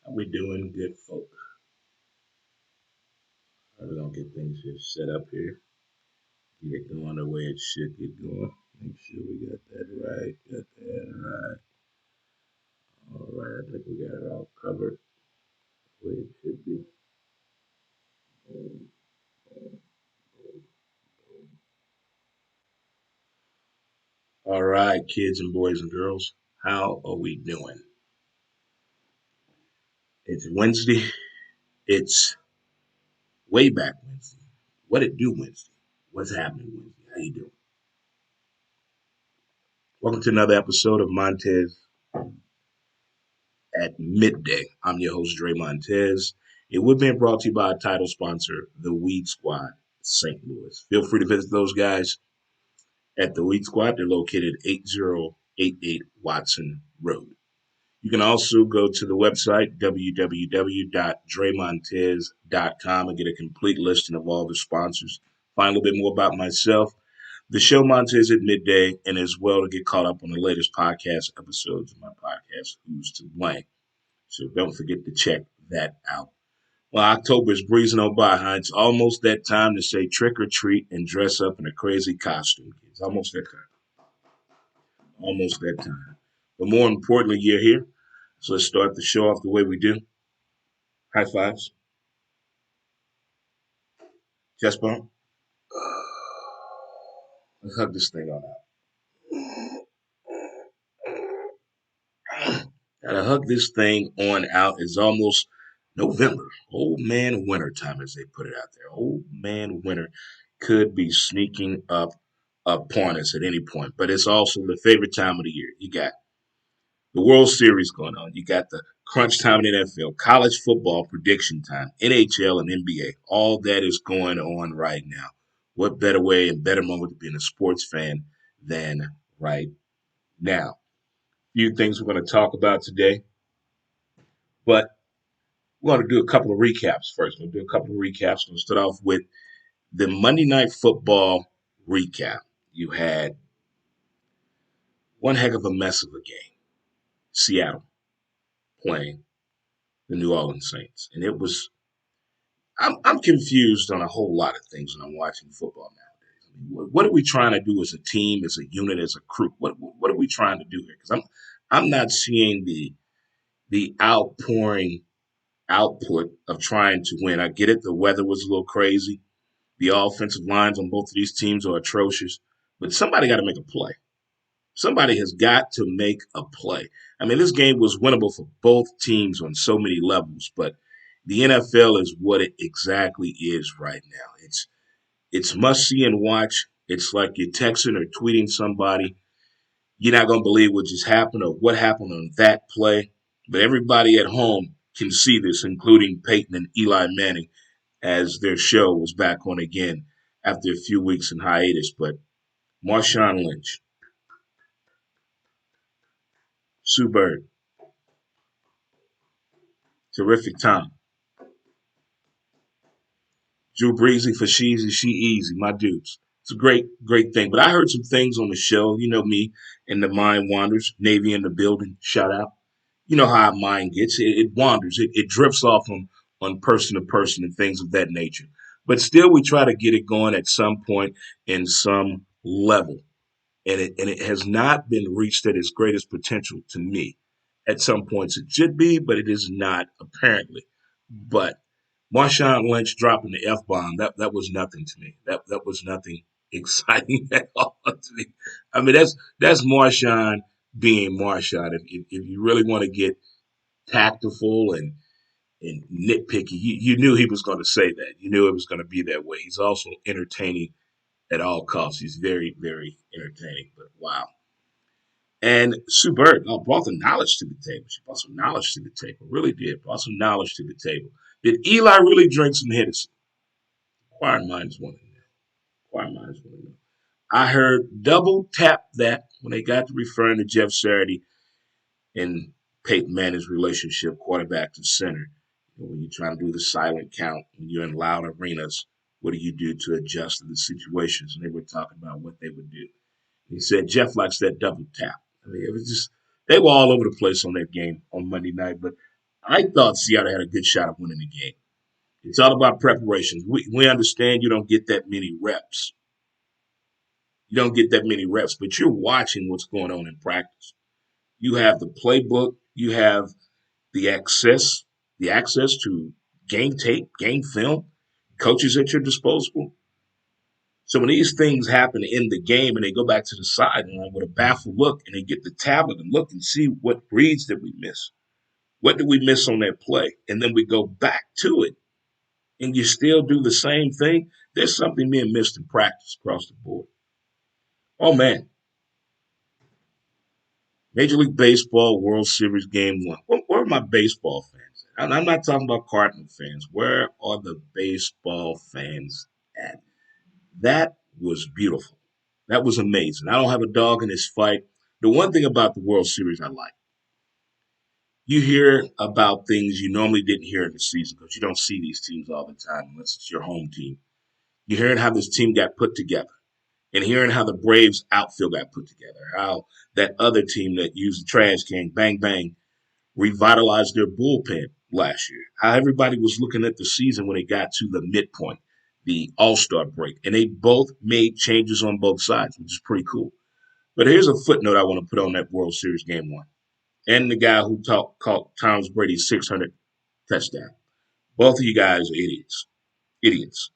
How we doing, good folk? We're gonna get things here set up here. Get it going the way it should get going. Make sure we got that right. Got that right. All right. I think we got it all covered the way it should be. Boom, boom, boom, boom. All right, kids and boys and girls, how are we doing? It's Wednesday. It's way back Wednesday. What it do Wednesday? What's happening Wednesday? How you doing? Welcome to another episode of Montez at midday. I'm your host, Dre Montez. It would be brought to you by our title sponsor, the Weed Squad, St. Louis. Feel free to visit those guys at the Weed Squad. They're located 8088 Watson Road. You can also go to the website, www.dremontez.com, and get a complete listing of all the sponsors. Find a little bit more about myself, the show Montez at Midday, and as well to get caught up on the latest podcast episodes of my podcast, Who's to Blame. So don't forget to check that out. Well, October is breezing on by, huh? It's almost that time to say trick or treat and dress up in a crazy costume. It's almost that time. Almost that time. But more importantly, you're here. So let's start the show off the way we do. High fives. Chest bump. Let's hug this thing on out. Gotta hug this thing on out. It's almost November. Old man winter time, as they put it out there. Old man winter could be sneaking up upon us at any point. But it's also the favorite time of the year. You got the World Series going on. You got the crunch time in the NFL, college football prediction time, NHL and NBA. All that is going on right now. What better way and better moment to be a sports fan than right now? Few things we're going to talk about today, but we're going to do a couple of recaps first. We'll do a couple of recaps. We'll start off with the Monday Night Football recap. You had one heck of a mess of a game. Seattle playing the New Orleans Saints. And it was, I'm confused on a whole lot of things when I'm watching football nowadays. I mean, what are we trying to do as a team, as a unit, as a crew? What are we trying to do here? Because I'm not seeing the outpouring output of trying to win. I get it. The weather was a little crazy. The offensive lines on both of these teams are atrocious, but somebody got to make a play. Somebody has got to make a play. I mean, this game was winnable for both teams on so many levels, but the NFL is what it exactly is right now. It's must see and watch. It's like you're texting or tweeting somebody. You're not gonna believe what just happened or what happened on that play. But everybody at home can see this, including Peyton and Eli Manning, as their show was back on again after a few weeks in hiatus. But Marshawn Lynch, Sue Bird, terrific time. Drew Breezy for Sheezy, She Easy, my dudes. It's a great thing. But I heard some things on the show. You know me and the mind wanders. Navy in the building. Shout out. You know how our mind gets. It wanders. It drifts off on person to person and things of that nature. But still, we try to get it going at some point in some level. And it has not been reached at its greatest potential to me. At some points it should be, but it is not apparently. But Marshawn Lynch dropping the F bomb, that was nothing to me. That was nothing exciting at all to me. I mean that's Marshawn being Marshawn. If you really want to get tactful and nitpicky, you knew he was going to say that. You knew it was going to be that way. He's also entertaining at all costs. He's very entertaining. But wow. And Sue Bird brought the knowledge to the table. She brought some knowledge to the table. Really did. Brought some knowledge to the table. Did Eli really drink some Hennessy? Inquiring minds want to know. Inquiring minds want to know. I heard double tap that when they got to referring to Jeff Saturday and Peyton Manning's relationship, quarterback to center. You know, when you're trying to do the silent count, when you're in loud arenas, what do you do to adjust to the situations? And they were talking about what they would do. He said Jeff likes that double tap. I mean, it was just they were all over the place on that game on Monday night. But I thought Seattle had a good shot of winning the game. It's all about preparations. We understand you don't get that many reps. You don't get that many reps, but you're watching what's going on in practice. You have the playbook, you have the access to game tape, game film, coaches at your disposal. So when these things happen in the game and they go back to the sideline with a baffled look and they get the tablet and look and see what reads did we miss? What did we miss on that play? And then we go back to it and you still do the same thing. There's something being missed in practice across the board. Oh man, Major League Baseball World Series Game One. Where are my baseball fans? I'm not talking about Cardinal fans. Where are the baseball fans at? That was beautiful. That was amazing. I don't have a dog in this fight. The one thing about the World Series I like, you hear about things you normally didn't hear in the season because you don't see these teams all the time unless it's your home team. You're hearing how this team got put together and hearing how the Braves outfield got put together, how that other team that used the trash can, bang, bang, revitalized their bullpen last year, how everybody was looking at the season when it got to the midpoint, the All-Star break, and they both made changes on both sides, which is pretty cool. But here's a footnote I want to put on that World Series Game 1. And the guy who caught Tom Brady's 600 touchdown. Both of you guys are idiots. Idiots.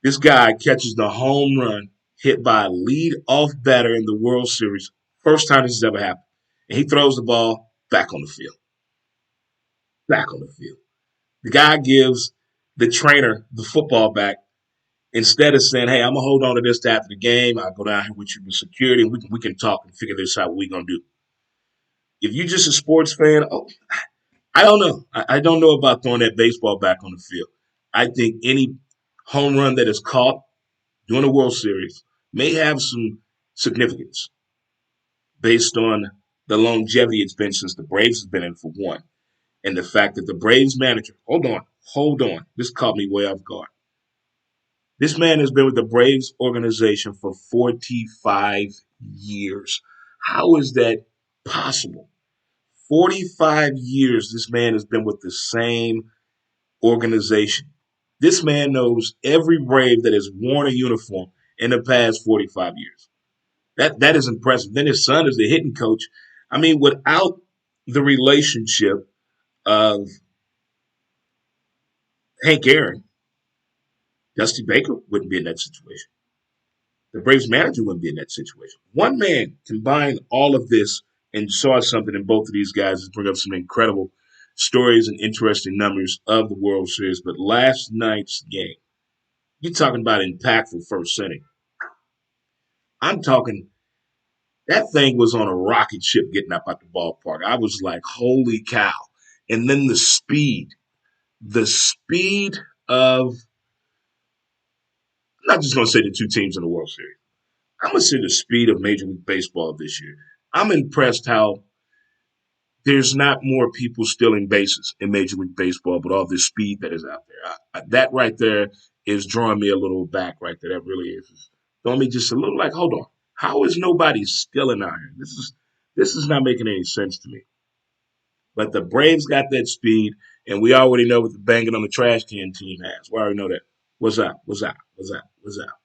This guy catches the home run hit by a lead-off batter in the World Series. First time this has ever happened. And he throws the ball back on the field. Back on the field. The guy gives the trainer the football back instead of saying, hey, I'm going to hold on to this after the game. I'll go down here with you with security and we can talk and figure this out what we're going to do. If you're just a sports fan, I don't know. I don't know about throwing that baseball back on the field. I think any home run that is caught during the World Series may have some significance based on the longevity it's been since the Braves have been in for one. And the fact that the Braves manager, hold on. This caught me way off guard. This man has been with the Braves organization for 45 years. How is that possible? 45 years this man has been with the same organization. This man knows every Brave that has worn a uniform in the past 45 years. That is impressive. Then his son is the hitting coach. I mean, without the relationship of Hank Aaron, Dusty Baker wouldn't be in that situation. The Braves manager wouldn't be in that situation. One man combined all of this and saw something in both of these guys to bring up some incredible stories and interesting numbers of the World Series. But last night's game, you're talking about impactful first inning. I'm talking that thing was on a rocket ship getting up at the ballpark. I was like, holy cow. And then the speed of, I'm not just going to say the two teams in the World Series. I'm going to say the speed of Major League Baseball this year. I'm impressed how there's not more people stealing bases in Major League Baseball, but all this speed that is out there. That right there is drawing me a little back right there. That really is. It's throwing me just a little like, hold on. How is nobody stealing out here? This is not making any sense to me. But the Braves got that speed, and we already know what the banging on the trash can team has. We already know that. What's up? What's up? What's up? What's up?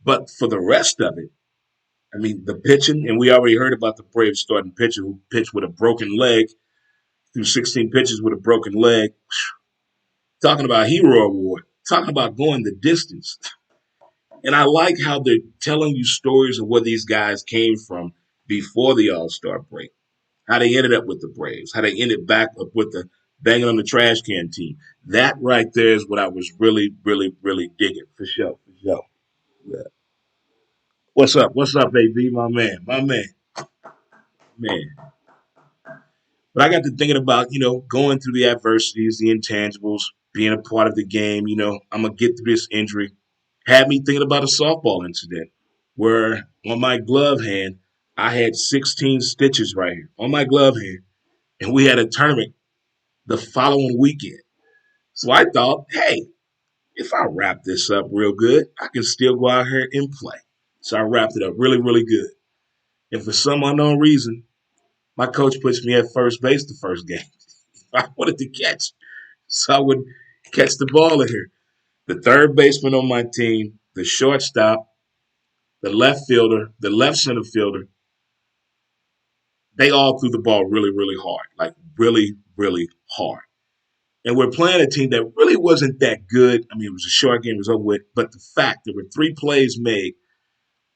But for the rest of it, I mean, the pitching, and we already heard about the Braves starting pitcher who pitched with a broken leg through 16 pitches with a broken leg. Talking about hero award. Talking about going the distance. And I like how they're telling you stories of where these guys came from before the All-Star break. How they ended up with the Braves. How they ended back up with the banging on the trash can team. That right there is what I was really, really, really digging. For sure. For sure. Yeah. What's up? What's up, AB? My man. My man. Man. But I got to thinking about, going through the adversities, the intangibles, being a part of the game. I'm going to get through this injury. Had me thinking about a softball incident where on my glove hand, I had 16 stitches right here on my glove hand. And we had a tournament the following weekend. So I thought, hey, if I wrap this up real good, I can still go out here and play. So I wrapped it up really, really good. And for some unknown reason, my coach puts me at first base the first game. I wanted to catch, so I would catch the ball in here. The third baseman on my team, the shortstop, the left fielder, the left center fielder, they all threw the ball really, really hard, like really, really hard. And we're playing a team that really wasn't that good. I mean, it was a short game, it was over with. But the fact there were 3 plays made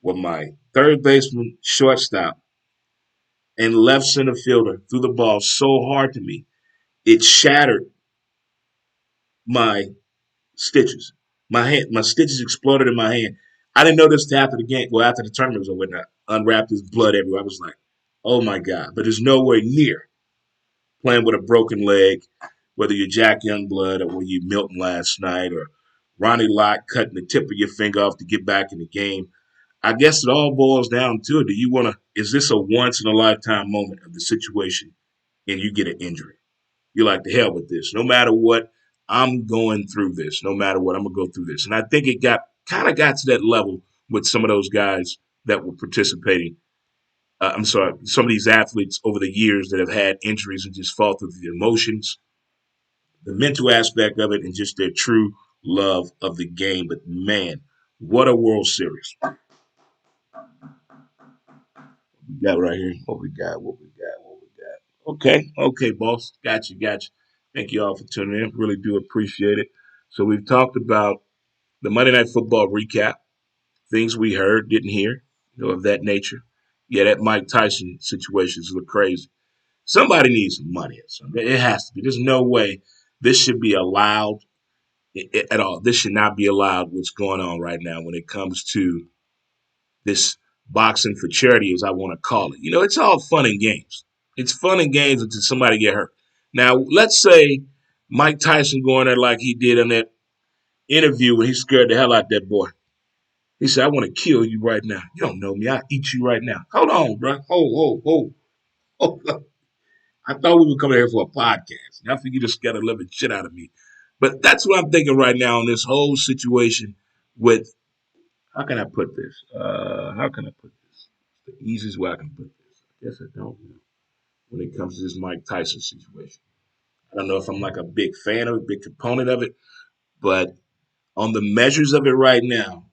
where my third baseman, shortstop, and left center fielder threw the ball so hard to me, it shattered my stitches. My stitches exploded in my hand. I didn't know this till after the game. Well, after the tournament was over, and I unwrapped his blood everywhere. I was like, oh my God. But there's nowhere near playing with a broken leg, whether you're Jack Youngblood or were you Milton last night or Ronnie Lott cutting the tip of your finger off to get back in the game. I guess it all boils down to it. Is this a once in a lifetime moment of the situation and you get an injury? You're like, the hell with this. No matter what, I'm going through this. No matter what, I'm going to go through this. And I think it got to that level with some of those guys that were participating. I'm sorry, some of these athletes over the years that have had injuries and just fall through the emotions, the mental aspect of it, and just their true love of the game. But man, what a World Series. We got right here. What we got. Okay, boss. Got you. Thank you all for tuning in. Really do appreciate it. So we've talked about the Monday Night Football recap, things we heard, didn't hear, of that nature. Yeah, that Mike Tyson situation look crazy. Somebody needs some money or something. It has to be. There's no way this should be allowed at all. This should not be allowed what's going on right now when it comes to this boxing for charity, as I want to call it. It's all fun and games. It's fun and games until somebody get hurt. Now, let's say Mike Tyson going there like he did in that interview when he scared the hell out of that boy. He said, I want to kill you right now. You don't know me. I'll eat you right now. Hold on, bro. Hold. I thought we were coming here for a podcast. Now I think you just got to living shit out of me. But that's what I'm thinking right now in this whole situation with, how can I put this? The easiest way I can put this. I guess I don't know when it comes to this Mike Tyson situation. I don't know if I'm like a big fan of it, big component of it, but on the measures of it right now,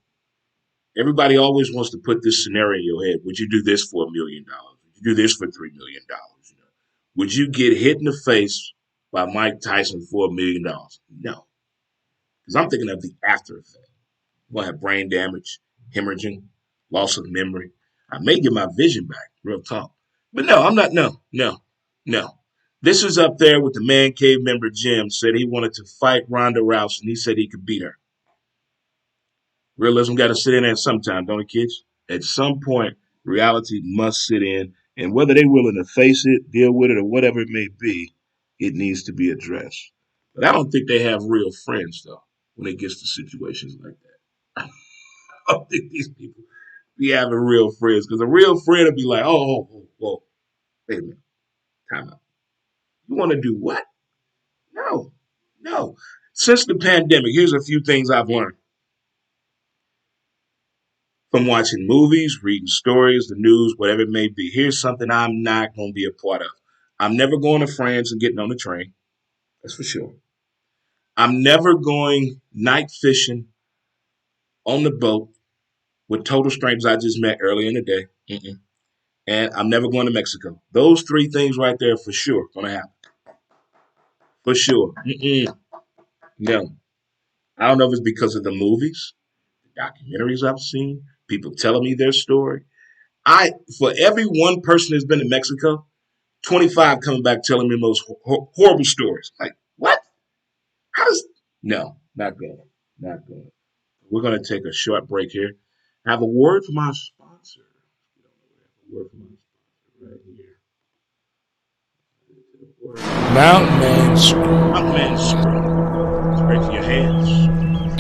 everybody always wants to put this scenario in your head. Would you do this for $1 million? Would you do this for $3 million? Would you get hit in the face by Mike Tyson for $1 million? No. Because I'm thinking of the after effect. I'm going to have brain damage, hemorrhaging, loss of memory. I may get my vision back, real talk. But no, I'm not. No. This is up there with the Man Cave member Jim said he wanted to fight Ronda Rousey, and he said he could beat her. Realism got to sit in there sometime, don't it, kids? At some point, reality must sit in, and whether they're willing to face it, deal with it, or whatever it may be, it needs to be addressed. But I don't think they have real friends, though, when it gets to situations like that. I don't think these people be having real friends, because a real friend would be like, whoa, wait a minute, time out. You want to do what? No. Since the pandemic, here's a few things I've learned from watching movies, reading stories, the news, whatever it may be. Here's something I'm not going to be a part of. I'm never going to France and getting on the train. That's for sure. I'm never going night fishing on the boat with total strangers I just met earlier in the day. Mm-mm. And I'm never going to Mexico. Those 3 things right there for sure going to happen. For sure. Mm-mm. No. I don't know if it's because of the movies, the documentaries I've seen, people telling me their story. For every one person that's been to Mexico, 25 coming back telling me those horrible stories. Like, what? No, not going. We're going to take a short break here. I have a word from our sponsor. Right here. Mountain Man Screw. Straight to your hands.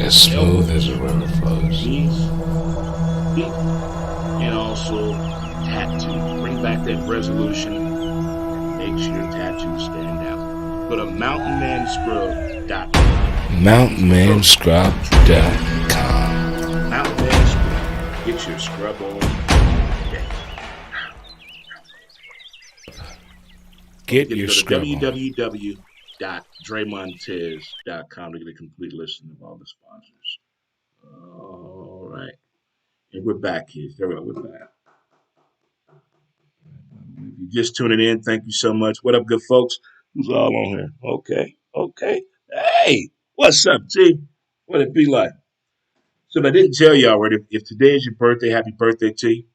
As smooth as a river flows. Knees, feet, and also tattoo. Bring back that resolution and make sure your tattoos stand out. Go to mountainmanscrub.com. mountainmanscrub.com. Mountain Man Scrub. Get your scrub on today. Get your scrub on. www.mountainmanscrub.com. www.dremontez.com to get a complete listing of all the sponsors. All right. And we're back here. There we go. We're back. If you're just tuning in, thank you so much. What up, good folks? Who's all on here? Okay. Okay. Hey, what's up, T? What it be like? So if I didn't tell you already, if today is your birthday, happy birthday, T.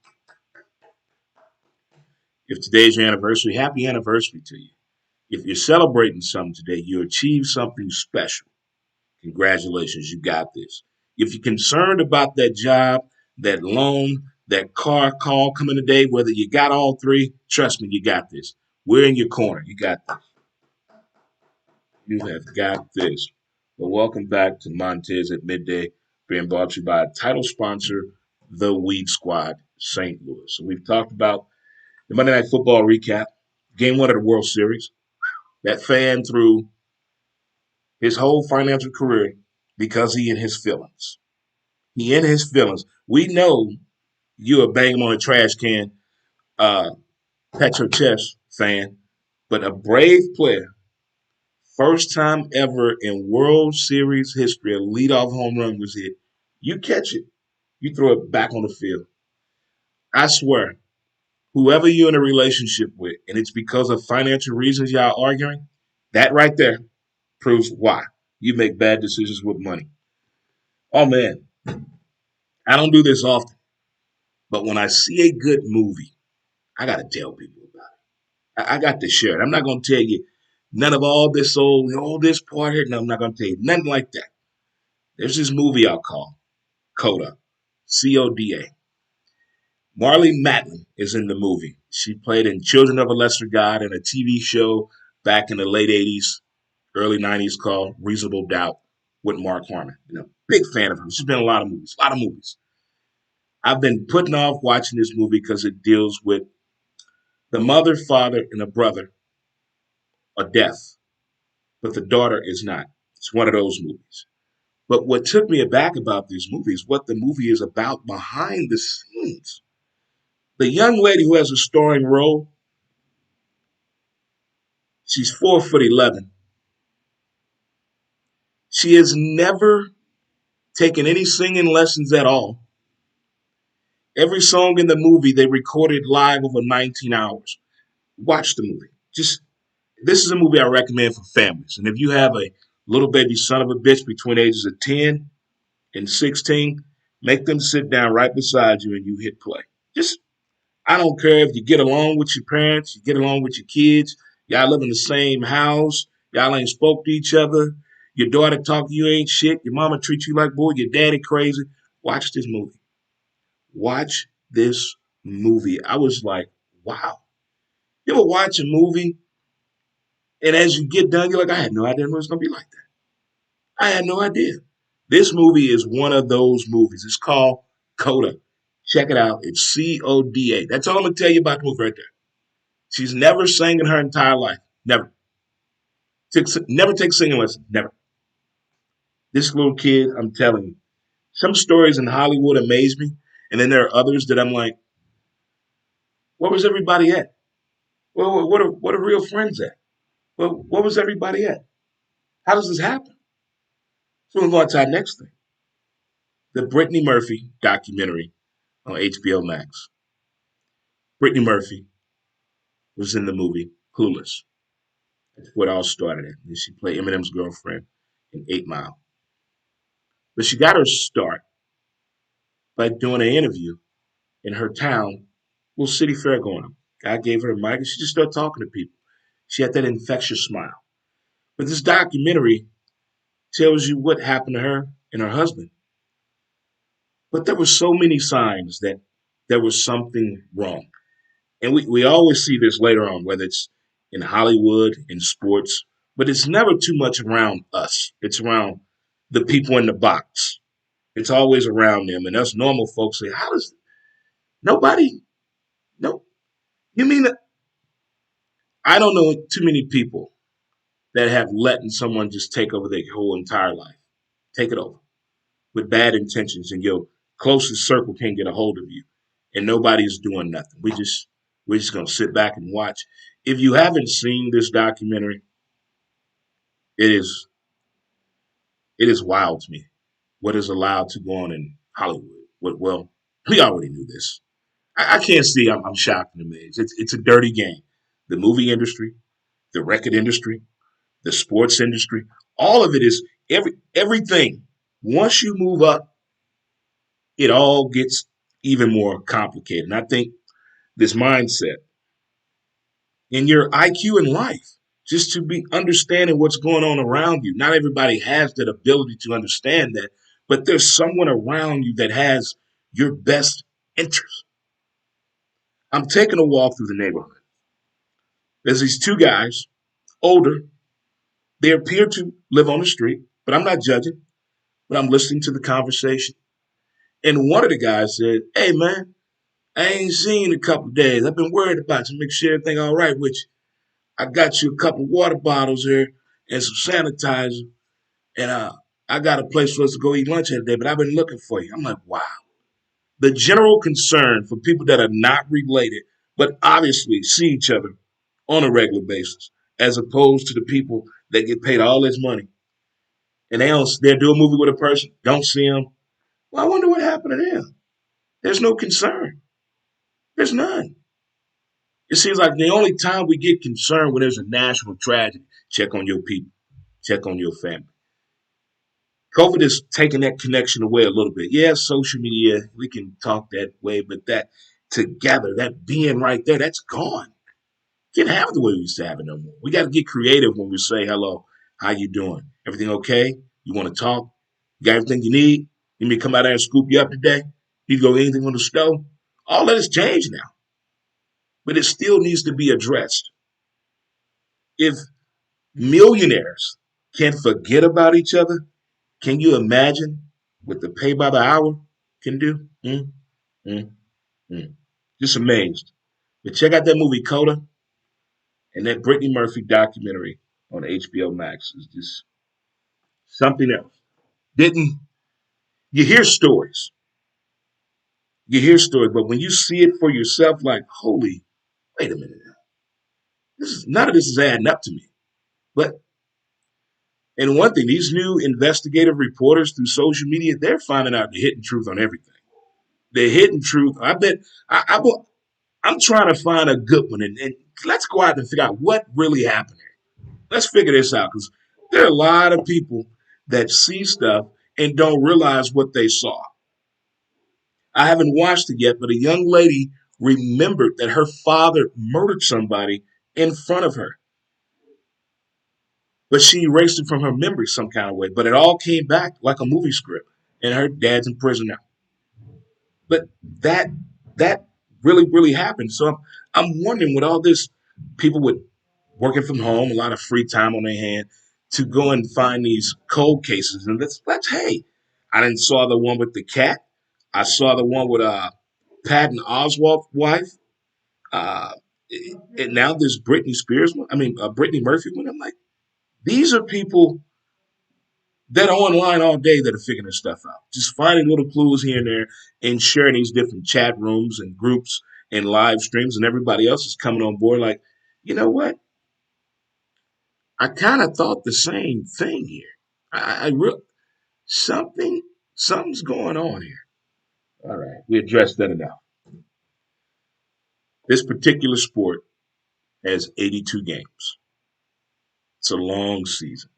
If today is your anniversary, happy anniversary to you. If you're celebrating something today, you achieved something special. Congratulations, you got this. If you're concerned about that job, that loan, that car call coming today, whether you got all three, trust me, you got this. We're in your corner. You got this. You have got this. Well, welcome back to Montez at Midday, being brought to you by title sponsor, The Weed Squad, St. Louis. So we've talked about the Monday Night Football recap, game one of the World Series. That fan threw his whole financial career because he in his feelings. He in his feelings. We know you a bang him on a trash can, uh, pat your chest fan, but a brave player, first time ever in World Series history, a leadoff home run was hit. You catch it, you throw it back on the field. I swear, whoever you're in a relationship with, and it's because of financial reasons y'all arguing, that right there proves why you make bad decisions with money. Oh man, I don't do this often, but when I see a good movie, I gotta tell people about it. I got to share it. I'm not gonna tell you none of all this part here. No, I'm not gonna tell you nothing like that. There's this movie I'll call Coda, Coda. Marley Matlin is in the movie. She played in Children of a Lesser God and a TV show back in the late '80s, early '90s called Reasonable Doubt with Mark Harmon. Big fan of her. She's been in a lot of movies. A lot of movies. I've been putting off watching this movie because it deals with the mother, father, and a brother are deaf, but the daughter is not. It's one of those movies. But what took me aback about this movie is what the movie is about behind the scenes. The young lady who has a starring role, she's 4'11". She has never taken any singing lessons at all. Every song in the movie they recorded live over 19 hours. Watch the movie. Just this is a movie I recommend for families. And if you have a little baby son of a bitch between ages of 10 and 16, make them sit down right beside you and you hit play. Just I don't care if you get along with your parents, you get along with your kids, y'all live in the same house, y'all ain't spoke to each other, your daughter talk to you ain't shit, your mama treats you like boy, your daddy crazy. Watch this movie. Watch this movie. I was like, wow. You ever watch a movie and as you get done, you're like, I had no idea it was gonna be like that. I had no idea. This movie is one of those movies. It's called Coda. Check it out. It's Coda. That's all I'm gonna tell you about the movie right there. She's never sang in her entire life. Never. Never take singing lessons. Never. This little kid, I'm telling you, some stories in Hollywood amaze me, and then there are others that I'm like, where was everybody at? Well, what are real friends at? Well, where was everybody at? How does this happen? So we're going to our next thing. The Brittany Murphy documentary on HBO Max. Brittany Murphy was in the movie Clueless. That's where it all started at. And she played Eminem's girlfriend in 8 Mile. But she got her start by doing an interview in her town, little city fair going on. God gave her a mic and she just started talking to people. She had that infectious smile. But this documentary tells you what happened to her and her husband. But there were so many signs that there was something wrong. And we always see this later on, whether it's in Hollywood, in sports, but it's never too much around us. It's around the people in the box. It's always around them. And us normal folks say, how does nobody, no, you mean, I don't know too many people that have letting someone just take over their whole entire life. Take it over with bad intentions and your closest circle can't get a hold of you and nobody's doing nothing. We're just gonna sit back and watch. If you haven't seen this documentary, It is it is wild to me what is allowed to go on in Hollywood. Well, we already knew this. I can't see. I'm shocked and amazed. It's a dirty game. The movie industry, the record industry, the sports industry, all of it is everything. Once you move up, it all gets even more complicated. And I think this mindset and your IQ in life, just to be understanding what's going on around you. Not everybody has that ability to understand that, but there's someone around you that has your best interest. I'm taking a walk through the neighborhood. There's these two guys, older. They appear to live on the street, but I'm not judging, but I'm listening to the conversation. And one of the guys said, "Hey man, I ain't seen you in a couple of days. I've been worried about you. Make sure everything all right with you. I got you a couple of water bottles here and some sanitizer, and I got a place for us to go eat lunch today, but I've been looking for you." I'm like, wow. The general concern for people that are not related, but obviously see each other on a regular basis, as opposed to the people that get paid all this money and they'll do a movie with a person, don't see them. Well, I wonder what happened to them. There's no concern. There's none. It seems like the only time we get concerned when there's a national tragedy, check on your people, check on your family. COVID is taking that connection away a little bit. Yeah, social media, we can talk that way, but that together, that being right there, that's gone. Can't have the way we used to have it no more. We got to get creative when we say hello. How you doing? Everything okay? You want to talk? You got everything you need? You need me to come out there and scoop you up today? You can go anything on the stove? All that has changed now, but it still needs to be addressed. If millionaires can't forget about each other, can you imagine what the pay by the hour can do? Mm, mm. Just amazed. But check out that movie Coda and that Brittany Murphy documentary on HBO Max is just something else. Didn't you hear stories? You hear stories, but when you see it for yourself, like, holy, wait a minute now. This is none of this is adding up to me. But and one thing, these new investigative reporters through social media, they're finding out the hidden truth on everything. The hidden truth. I bet I I'm trying to find a good one, and let's go out and figure out what really happened here. Let's figure this out because there are a lot of people that see stuff and don't realize what they saw. I haven't watched it yet, but a young lady remembered that her father murdered somebody in front of her, but she erased it from her memory some kind of way. But it all came back like a movie script, and her dad's in prison now. But that that really happened. So I'm wondering with all this people with working from home, a lot of free time on their hand, to go and find these cold cases. And let's hey, I didn't saw the one with the cat. I saw the one with Patton Oswalt's wife. Uh, and now there's Britney Spears one. I mean, Britney Murphy one. I'm like, these are people that are online all day that are figuring this stuff out. Just finding little clues here and there and sharing these different chat rooms and groups and live streams, and everybody else is coming on board. Like, you know what? I kind of thought the same thing here. I real something something's going on here. All right, we addressed that enough. This particular sport has 82 games. It's a long season.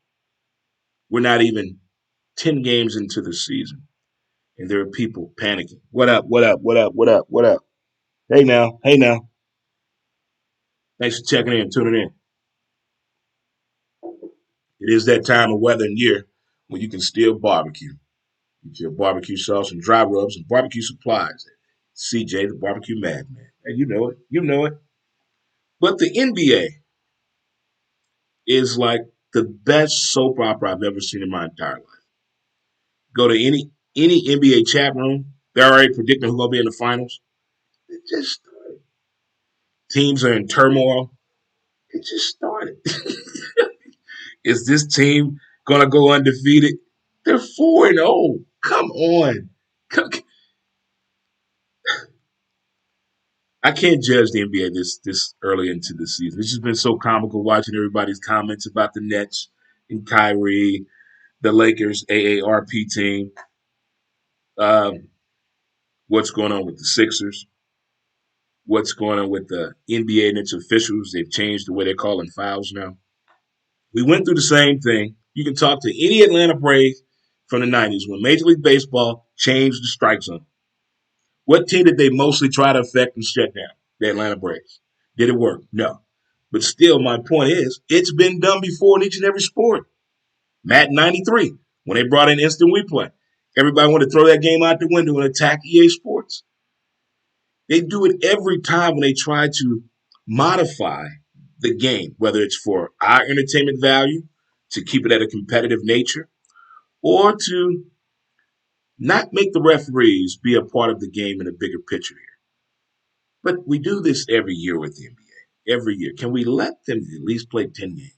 We're not even 10 games into the season, and there are people panicking. What up? What up? What up? What up? What up? Hey now, hey now. Thanks for checking in, tuning in. It is that time of weather and year when you can still barbecue. Get your barbecue sauce and dry rubs and barbecue supplies. CJ, the barbecue madman. And you know it. You know it. But the NBA is like the best soap opera I've ever seen in my entire life. Go to any NBA chat room, they're already predicting who's gonna be in the finals. It just started. Teams are in turmoil. It just started. Is this team gonna go undefeated? They're 4-0. Come on. I can't judge the NBA this early into the season. It's just been so comical watching everybody's comments about the Nets and Kyrie, the Lakers AARP team, um, what's going on with the Sixers, what's going on with the NBA and its officials. They've changed the way they're calling fouls now. We went through the same thing. You can talk to any Atlanta Brave from the 90s when Major League Baseball changed the strike zone. What team did they mostly try to affect and shut down? The Atlanta Braves. Did it work? No. But still, my point is, it's been done before in each and every sport. Matt 93, when they brought in instant replay, everybody wanted to throw that game out the window and attack EA Sports. They do it every time when they try to modify the game, whether it's for our entertainment value, to keep it at a competitive nature, or to not make the referees be a part of the game in a bigger picture here. But we do this every year with the NBA. Every year. Can we let them at least play 10 games?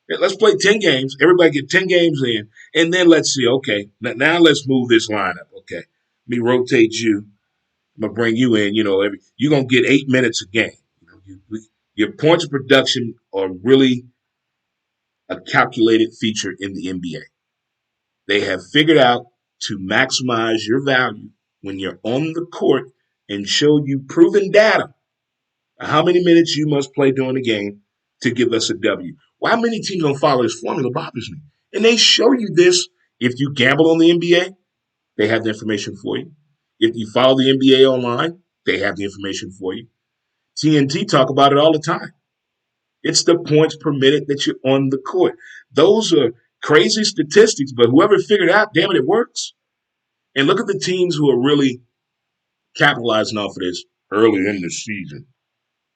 Yeah, let's play 10 games. Everybody get 10 games in. And then let's see, okay, now let's move this lineup. Okay. Let me rotate you. I'm going to bring you in. You're going to get 8 minutes a game. Your points of production are really a calculated feature in the NBA. They have figured out to maximize your value when you're on the court and show you proven data how many minutes you must play during the game to give us a W. Why many teams don't follow this formula bothers me. And they show you this. If you gamble on the NBA, they have the information for you. If you follow the NBA online, they have the information for you. TNT talk about it all the time. It's the points per minute that you're on the court. Those are crazy statistics, but whoever figured it out, damn it, it works. And look at the teams who are really capitalizing off of this early in the season.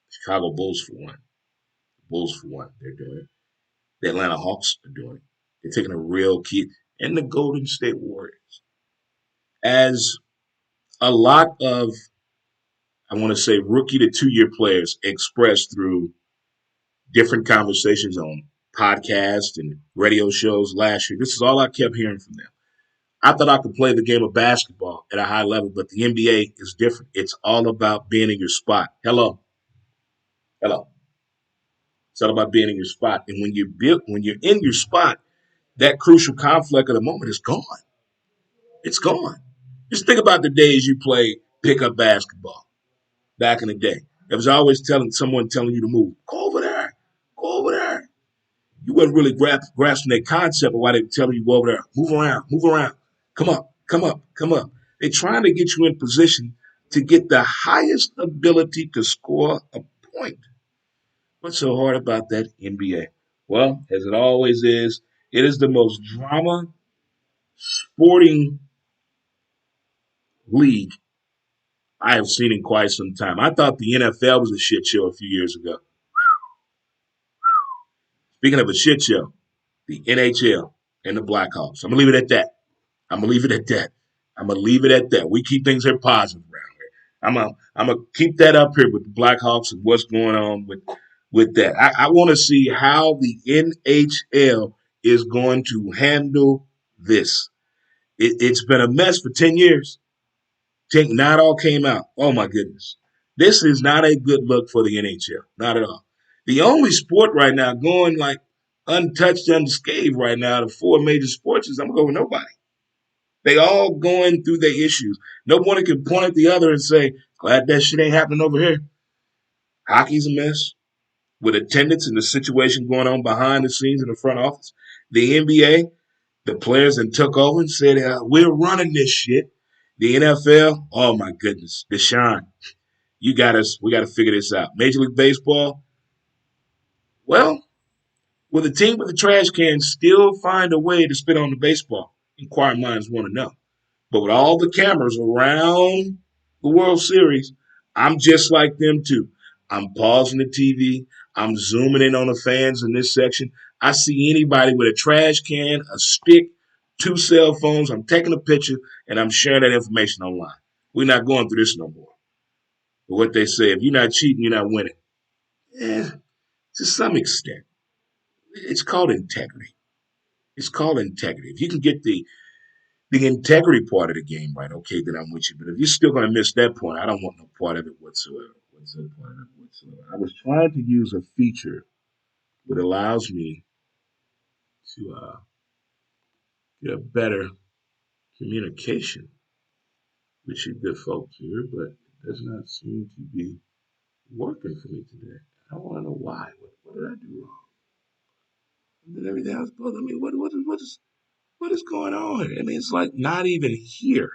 Chicago Bulls, for one. Bulls, for one, they're doing it. The Atlanta Hawks are doing it. They're taking a real key. And the Golden State Warriors. As a lot of, I want to say, rookie to 2 year players expressed through different conversations on podcasts and radio shows last year, this is all I kept hearing from them. I thought I could play the game of basketball at a high level, but the NBA is different. It's all about being in your spot. Hello. Hello. It's all about being in your spot. And when you're in your spot, that crucial conflict of the moment is gone. It's gone. Just think about the days you played pickup basketball back in the day. There was always someone telling you to move. Go over there. Go over there. You wasn't really grasping that concept of why they were telling you go over there. Move around. Move around. Come up. Come up. Come up. They're trying to get you in position to get the highest ability to score a point. What's so hard about that NBA? Well, as it always is, it is the most drama sporting league I have seen in quite some time. I thought the NFL was a shit show a few years ago. Speaking of a shit show, the NHL and the Blackhawks. I'm gonna leave it at that. I'm gonna leave it at that. I'm gonna leave it at that. We keep things here positive around here. I'm gonna keep that up here with the Blackhawks and what's going on with that. I want to see how the NHL is going to handle this. It's been a mess for 10 years. Not all came out. Oh my goodness. This is not a good look for the NHL. Not at all. The only sport right now going like untouched, unscathed right now, the four major sports is I'm gonna go with nobody. They all going through their issues. No one can point at the other and say, glad that shit ain't happening over here. Hockey's a mess with attendance and the situation going on behind the scenes in the front office. The NBA, the players that took over and said, we're running this shit. The NFL, oh my goodness, Deshaun, we got to figure this out. Major League Baseball, well, will the team with the trash can still find a way to spit on the baseball? Inquiring minds want to know. But with all the cameras around the World Series, I'm just like them too. I'm pausing the TV. I'm zooming in on the fans in this section. I see anybody with a trash can, a stick, two cell phones. I'm taking a picture and I'm sharing that information online. We're not going through this no more. But what they say, if you're not cheating, you're not winning. Yeah, to some extent. It's called integrity. It's called integrity. If you can get the integrity part of the game right, okay, then I'm with you. But if you're still going to miss that point, I don't want no part of it whatsoever. I was trying to use a feature that allows me to get a better communication with you good folks here, but it does not seem to be working for me today. I want to know why. What did I do wrong? Did everything I was supposed to? I mean, what is going on? I mean, it's like not even here.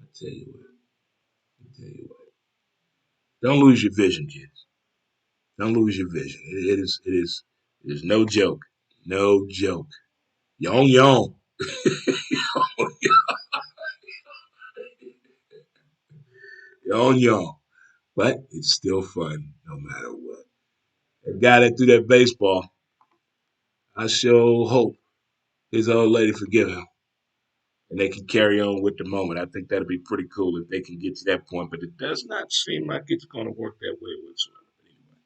I tell you what. I tell you what. Don't lose your vision, kids. Don't lose your vision. It is no joke. No joke. Yon yon. Yon yon. But it's still fun no matter what. That guy that threw that baseball, I sure hope his old lady forgive him and they can carry on with the moment. I think that'd be pretty cool if they can get to that point, but it does not seem like it's going to work that way whatsoever. But anyway,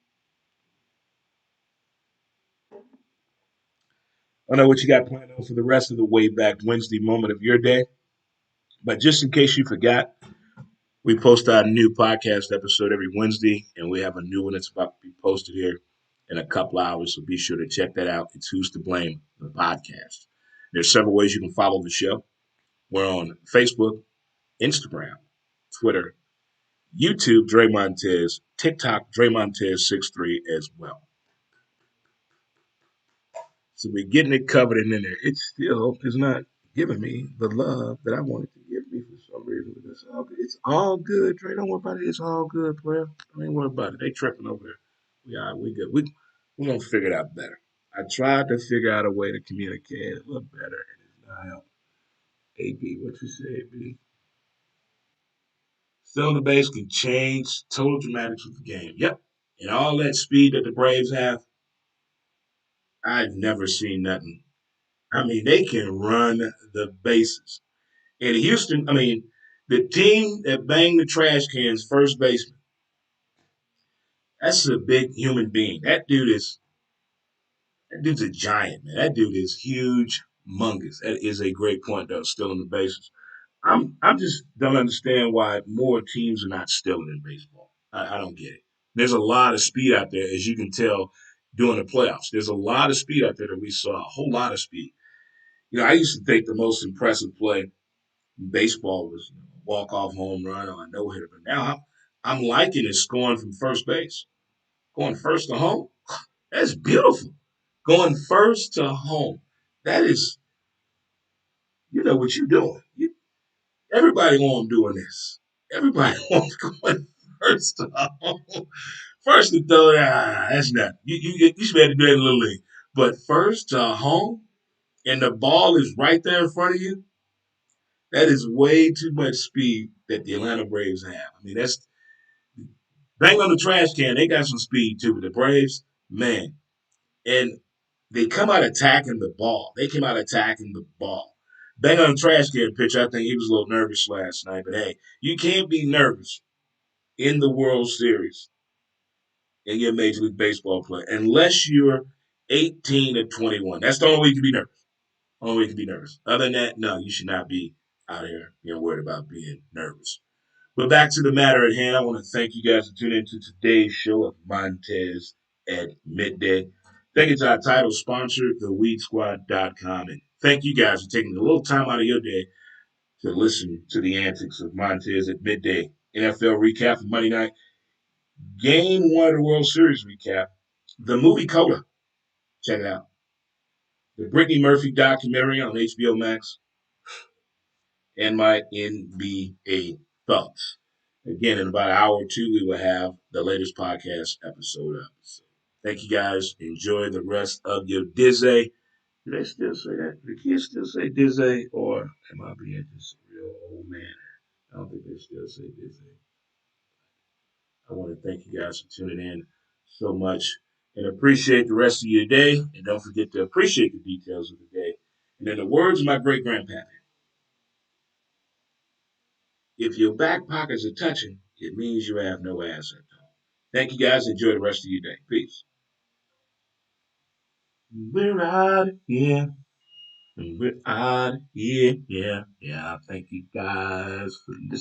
I don't know what you got planned on for the rest of the way back Wednesday moment of your day, but just in case you forgot, we post our new podcast episode every Wednesday, and we have a new one that's about to be posted here in a couple hours. So be sure to check that out. It's Who's to Blame, the podcast. There's several ways you can follow the show. We're on Facebook, Instagram, Twitter, YouTube, Dre Montez, TikTok, Dre Montez 63 as well. So we're getting it covered in there. It still is not giving me the love that I wanted to give me for some reason. But it's all good, Dre. Don't worry about it. It's all good, player. Don't even worry about it. They tripping over there. We good. We gonna figure it out better. I tried to figure out a way to communicate a little better, and it's not helping. AB, what you say, AB? Still in the base can change total dramatics of the game. Yep. And all that speed that the Braves have, I've never seen nothing. I mean, they can run the bases. In Houston, I mean, the team that banged the trash cans first baseman, that's a big human being. That dude's a giant, man. That dude is huge, mungus. That is a great point though, still in the bases. I'm just don't understand why more teams are not stealing in baseball. I don't get it. There's a lot of speed out there, as you can tell during the playoffs. There's a lot of speed out there that we saw, a whole lot of speed. You know, I used to think the most impressive play in baseball was a walk-off home run or a no-hitter, but now I'm liking it scoring from first base, going first to home. That's beautiful. Going first to home. That is, you know what you're doing. Everybody want them doing this. Everybody wants going first to home. First to throw that's not. You should be able to do that in Little League. But first to home, and the ball is right there in front of you, that is way too much speed that the Atlanta Braves have. I mean, that's bang on the trash can. They got some speed too, but the Braves, man, and they come out attacking the ball. They came out attacking the ball. Bang on the trash can pitch. I think he was a little nervous last night, but hey, you can't be nervous in the World Series in your Major League Baseball play unless you're 18 to 21. That's the only way you can be nervous. Only way you can be nervous. Other than that, no, you should not be out here being worried about being nervous. But back to the matter at hand, I want to thank you guys for tuning into today's show of Montez at midday. Thank you to our title sponsor, theweedsquad.com. And thank you guys for taking a little time out of your day to listen to the antics of Montez at midday. NFL recap for Monday night. Game one of the World Series recap. The movie Coda. Check it out. The Brittany Murphy documentary on HBO Max. And my NBA thoughts. Again, in about an hour or two, we will have the latest podcast episode up. So thank you guys. Enjoy the rest of your Dizzy. Do they still say that? Do the kids still say Dizzy? Or am I being just a real old man? I don't think they still say Dizzy. I want to thank you guys for tuning in so much and appreciate the rest of your day. And don't forget to appreciate the details of the day. And in the words of my great grandpappy, if your back pockets are touching, it means you have no ass at all. Thank you guys. Enjoy the rest of your day. Peace. We're out of here. We're out of here. Yeah. Yeah. Thank you guys for listening.